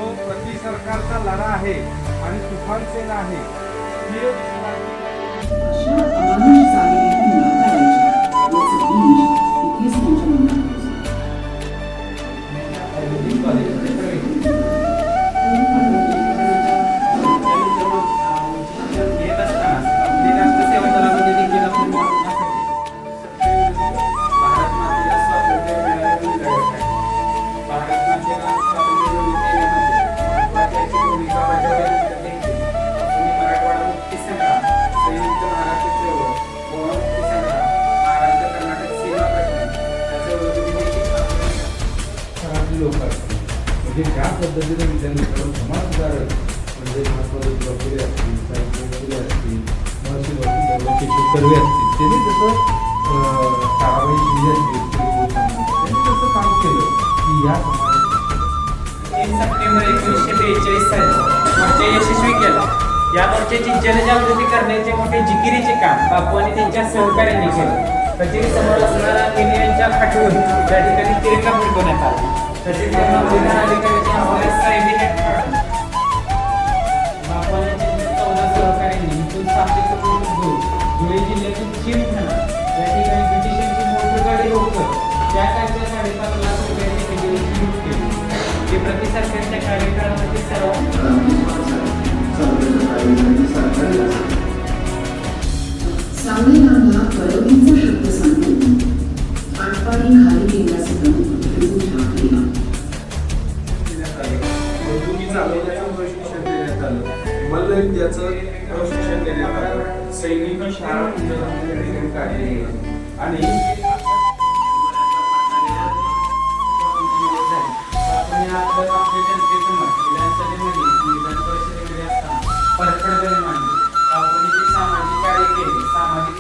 जो प्रति सरकारचा लढा आहे आणि तुफान सेल आहे ही अशा अमानुष चालीरीती नाकारायच्या याचं बीज इथेच त्यांच्या मनात लोक असतील म्हणजे ज्या पद्धतीने विद्यार्थ्यांकडून समाजसुधारक म्हणजे महात्मा फुले असतील, सावित्रीबाई फुले असतील, महर्षी केशव कर्वे असतील, त्यांनी जसं ताराबाई शिंदे असतील, त्यांनी जसं काम केलं की या समाजात 3 सप्टेंबर 1942 साली मोर्चा यशस्वी केला. या मोर्चाची जनजागृती करण्याचे मोठे जिकिरीचे काम बापू आणि त्यांच्या सहकार्यांनी केले. कचेरी समोर असणाऱ्या किल्ल्यांच्या खाटून त्या ठिकाणी तिरंगा फडकवण्यात आला. तसेच त्यांना विधान अधिकाऱ्याच्या हवाले साहेबीने काढून बापू आणि त्यांच्या 14 सहकाऱ्यांनी इथून 7 ते 14 दूर धुळे जिल्ह्यातील चिमठाणा या ठिकाणी ब्रिटिशांची मोटरगाडी रोखत त्या काळच्या 5.5 लाख रुपयांची तिकीट लूट केली. ते प्रतिसरकारच्या कार्यकाळामध्ये सांगलीला परवडीचा शब्द सांगून आटपाडी खाली गेल्याचं प्रमुख ठाकरेला तुम्ही चालवण्याचं प्रशिक्षण देण्यात आलं, मल्लयुद्धाचं प्रशिक्षण देण्यात आलं, सैनिक शाळा काढली आणि सामाजिक कार्य केले, सामाजिक